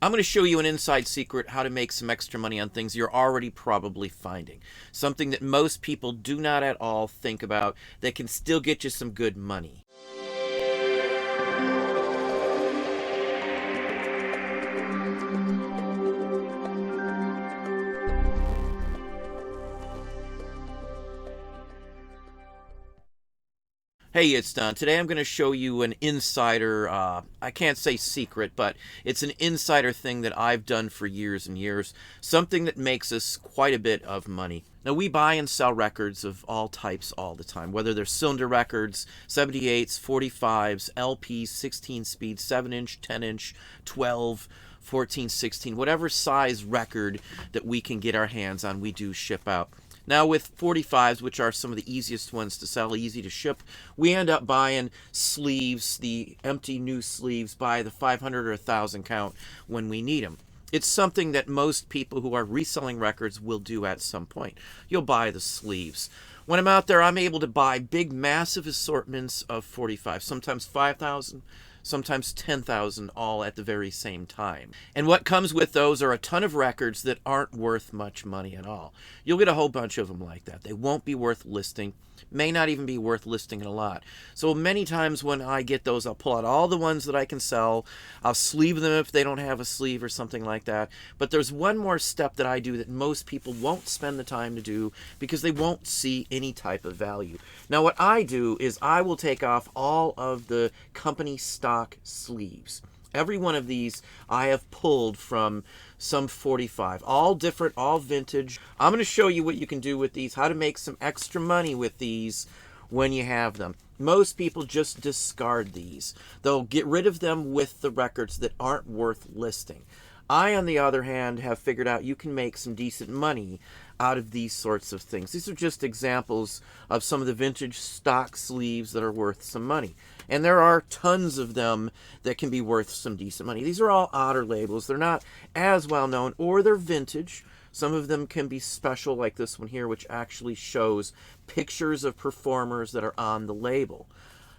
I'm going to show you an inside secret how to make some extra money on things you're already probably finding. Something that most people do not at all think about that can still get you some good money. Hey, it's Don. Today I'm going to show you an insider, I can't say secret, but it's an insider thing that I've done for years and years. Something that makes us quite a bit of money. Now, we buy and sell records of all types all the time, whether they're cylinder records, 78s, 45s, LPs, 16 speed, 7-inch, 10-inch, 12, 14, 16, whatever size record that we can get our hands on, we do ship out. Now with 45s, which are some of the easiest ones to sell, easy to ship, we end up buying sleeves, the empty new sleeves by the 500 or 1,000 count when we need them. It's something that most people who are reselling records will do at some point. You'll buy the sleeves. When I'm out there, I'm able to buy big, massive assortments of 45, sometimes 5,000, sometimes 10,000, all at the very same time. And what comes with those are a ton of records that aren't worth much money at all. You'll get a whole bunch of them like that. They won't be worth listing, may not even be worth listing in a lot. So many times when I get those, I'll pull out all the ones that I can sell. I'll sleeve them if they don't have a sleeve or something like that. But there's one more step that I do that most people won't spend the time to do because they won't see any type of value. Now what I do is I will take off all of the company stock sleeves. Every one of these I have pulled from some 45, all different, all vintage. I'm going to show you what you can do with these, how to make some extra money with these when you have them. Most people just discard these. They'll get rid of them with the records that aren't worth listing. I, on the other hand, have figured out you can make some decent money out of these sorts of things. These are just examples of some of the vintage stock sleeves that are worth some money. And there are tons of them that can be worth some decent money. These are all otter labels. They're not as well known, or they're vintage. Some of them can be special, like this one here, which actually shows pictures of performers that are on the label.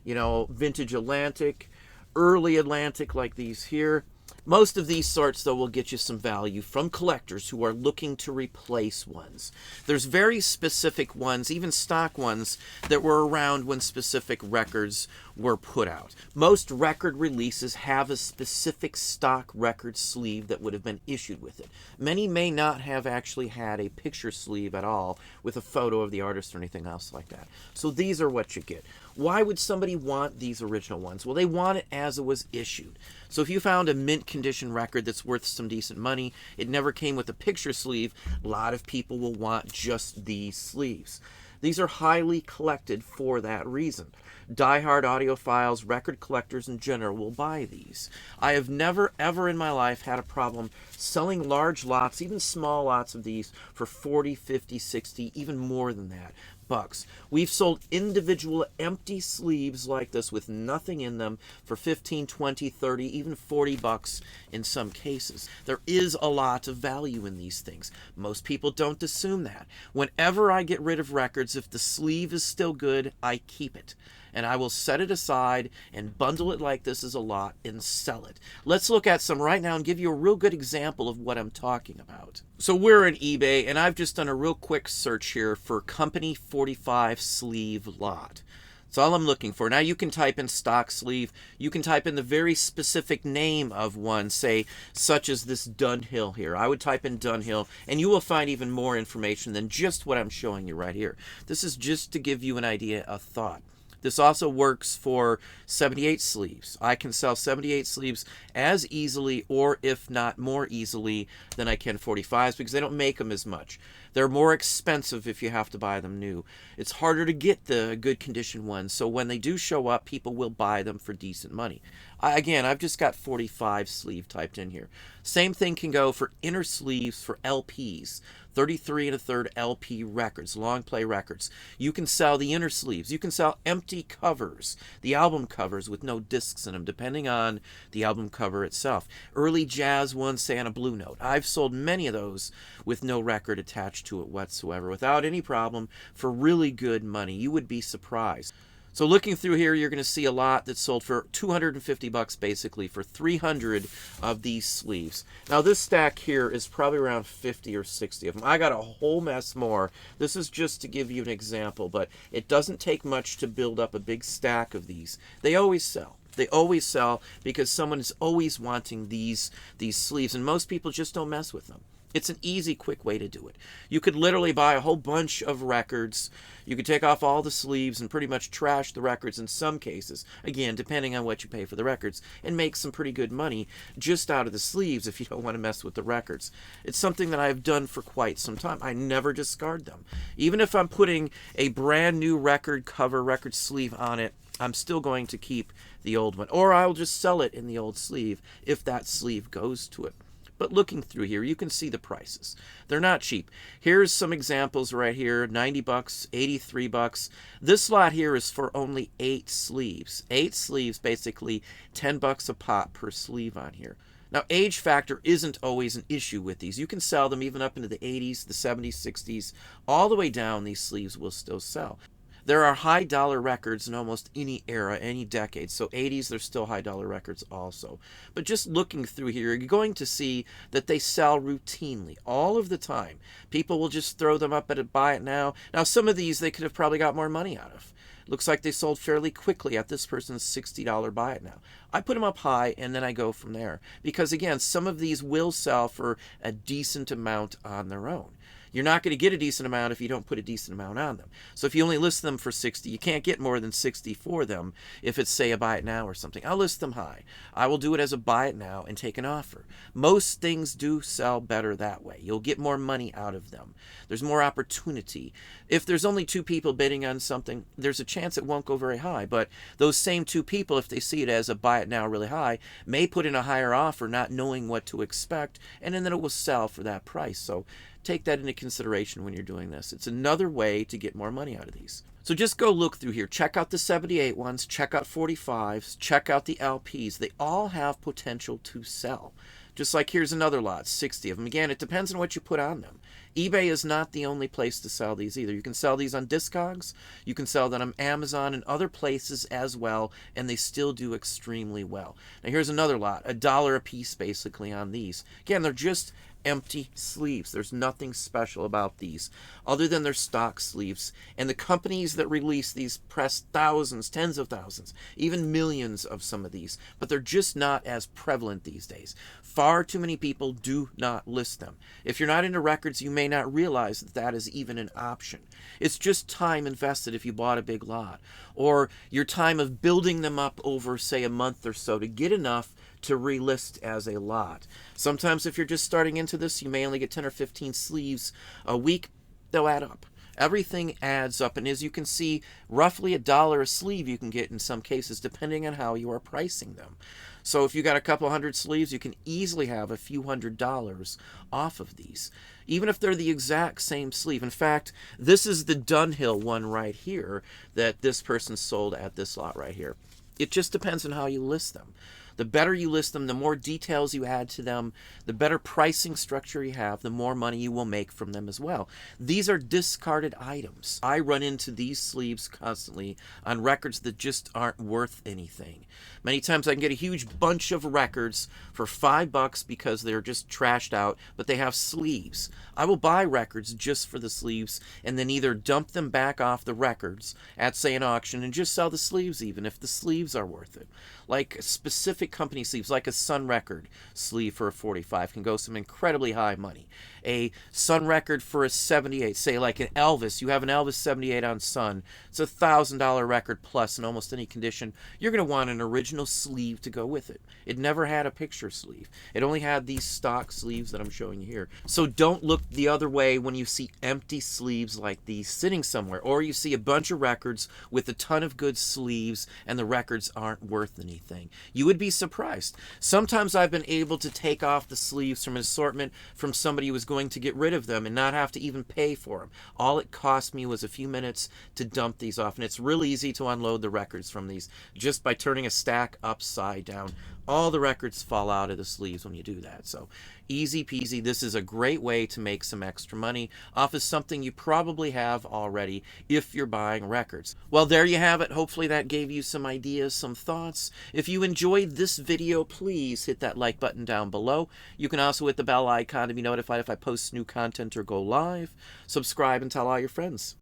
You know, vintage Atlantic, early Atlantic, like these here. Most of these sorts, though, will get you some value from collectors who are looking to replace ones. There's very specific ones, even stock ones, that were around when specific records were put out. Most record releases have a specific stock record sleeve that would have been issued with it. Many may not have actually had a picture sleeve at all with a photo of the artist or anything else like that. So these are what you get. Why would somebody want these original ones? Well, they want it as it was issued. So if you found a mint condition record that's worth some decent money, it never came with a picture sleeve, a lot of people will want just these sleeves. These are highly collected for that reason. Die-hard audiophiles, record collectors in general will buy these. I have never, ever in my life had a problem selling large lots, even small lots of these, for 40, 50, 60, even more than that bucks. We've sold individual empty sleeves like this with nothing in them for 15, 20, 30, even 40 bucks in some cases. There is a lot of value in these things. Most people don't assume that. Whenever I get rid of records, if the sleeve is still good, I keep it. And I will set it aside and bundle it like this as a lot and sell it. Let's look at some right now and give you a real good example of what I'm talking about. So we're on eBay, and I've just done a real quick search here for company 45 sleeve lot. That's all I'm looking for. Now you can type in stock sleeve. You can type in the very specific name of one, say, such as this Dunhill here. I would type in Dunhill, and you will find even more information than just what I'm showing you right here. This is just to give you an idea, a thought. This also works for 78 sleeves. I can sell 78 sleeves as easily, or if not more easily, than I can 45s because they don't make them as much. They're more expensive if you have to buy them new. It's harder to get the good condition ones, so when they do show up, people will buy them for decent money. Again, I've just got 45 sleeve typed in here. Same thing can go for inner sleeves for LPs. 33 1/3 LP records, long play records. You can sell the inner sleeves. You can sell empty covers, the album covers with no discs in them, depending on the album cover itself. Early jazz ones, say on a Blue Note. I've sold many of those with no record attached to it whatsoever, without any problem, for really good money. You would be surprised. So looking through here, you're going to see a lot that's sold for 250 bucks basically for 300 of these sleeves. Now this stack here is probably around 50 or 60 of them. I got a whole mess more. This is just to give you an example, but it doesn't take much to build up a big stack of these. They always sell. They always sell because someone is always wanting these sleeves, and most people just don't mess with them. It's an easy, quick way to do it. You could literally buy a whole bunch of records. You could take off all the sleeves and pretty much trash the records in some cases, again, depending on what you pay for the records, and make some pretty good money just out of the sleeves if you don't want to mess with the records. It's something that I've done for quite some time. I never discard them. Even if I'm putting a brand new record cover, record sleeve on it, I'm still going to keep the old one. Or I'll just sell it in the old sleeve if that sleeve goes to it. But looking through here, you can see the prices. They're not cheap. Here's some examples right here, 90 bucks, 83 bucks. This lot here is for only 8 sleeves. 8 sleeves, basically 10 bucks a pop per sleeve on here. Now, age factor isn't always an issue with these. You can sell them even up into the 80s, the 70s, 60s, all the way down. These sleeves will still sell. There are high dollar records in almost any era, any decade. So 80s, there's still high dollar records also. But just looking through here, you're going to see that they sell routinely, all of the time. People will just throw them up at a buy it now. Now, some of these they could have probably got more money out of. Looks like they sold fairly quickly at this person's $60 buy it now. I put them up high and then I go from there. Because again, some of these will sell for a decent amount on their own. You're not going to get a decent amount if you don't put a decent amount on them. So if you only list them for 60, you can't get more than 60 for them if it's, say, a buy it now or something. I'll list them high. I will do it as a buy it now and take an offer. Most things do sell better that way. You'll get more money out of them. There's more opportunity. If there's only 2 people bidding on something, there's a chance it won't go very high. But those same 2 people, if they see it as a buy it now really high, may put in a higher offer not knowing what to expect, and then it will sell for that price. So take that into consideration when you're doing this. It's another way to get more money out of these. So just go look through here. Check out the 78 ones. Check out 45s. Check out the LPs. They all have potential to sell. Just like here's another lot, 60 of them. Again, it depends on what you put on them. eBay is not the only place to sell these either. You can sell these on Discogs. You can sell them on Amazon and other places as well, and they still do extremely well. Now here's another lot, $1 a piece basically on these. Again, they're just empty sleeves. There's nothing special about these other than their stock sleeves. And the companies that release these press thousands, tens of thousands, even millions of some of these, but they're just not as prevalent these days. Far too many people do not list them. If you're not into records, you may not realize that that is even an option. It's just time invested if you bought a big lot, or your time of building them up over, say, a month or so to get enough to relist as a lot. Sometimes if you're just starting into this, you may only get 10 or 15 sleeves a week. They'll add up. Everything adds up, and as you can see, roughly $1 a sleeve you can get in some cases depending on how you are pricing them. So if you got a couple hundred sleeves, you can easily have a few $100s off of these, even if they're the exact same sleeve. In fact, this is the Dunhill one right here that this person sold at this lot right here. It just depends on how you list them. The better you list them, the more details you add to them, the better pricing structure you have, the more money you will make from them as well. These are discarded items. I run into these sleeves constantly on records that just aren't worth anything. Many times I can get a huge bunch of records for $5 because they're just trashed out, but they have sleeves. I will buy records just for the sleeves and then either dump them back off the records at, say, an auction and just sell the sleeves even if the sleeves are worth it. Like specific company sleeves, like a Sun Record sleeve for a 45 can go some incredibly high money. A Sun Record for a 78, say like an Elvis, you have an Elvis 78 on Sun, it's a $1,000 record plus in almost any condition. You're going to want an original sleeve to go with it. It never had a picture sleeve. It only had these stock sleeves that I'm showing you here. So don't look the other way when you see empty sleeves like these sitting somewhere, or you see a bunch of records with a ton of good sleeves and the records aren't worth anything. You would be surprised. Sometimes I've been able to take off the sleeves from an assortment from somebody who was going to get rid of them and not have to even pay for them. All it cost me was a few minutes to dump these off, and it's real easy to unload the records from these just by turning a stack upside down. All the records fall out of the sleeves when you do that. So easy peasy. This is a great way to make some extra money off of something you probably have already if you're buying records. Well, there you have it. Hopefully that gave you some ideas, some thoughts. If you enjoyed this video, please hit that like button down below. You can also hit the bell icon to be notified if I post new content or go live. Subscribe and tell all your friends.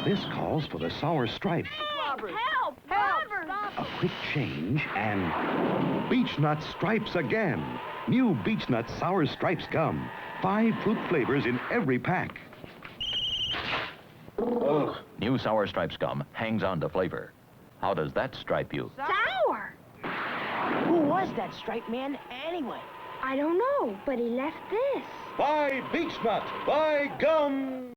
This calls for the sour stripe. Help! Help! A quick change and beechnut stripes again. New beechnut sour stripes gum. 5 fruit flavors in every pack. Ugh. New Sour Stripes gum hangs on to flavor. How does that stripe you? Sour! Who was that striped man anyway? I don't know, but he left this. Buy beechnut. Buy gum.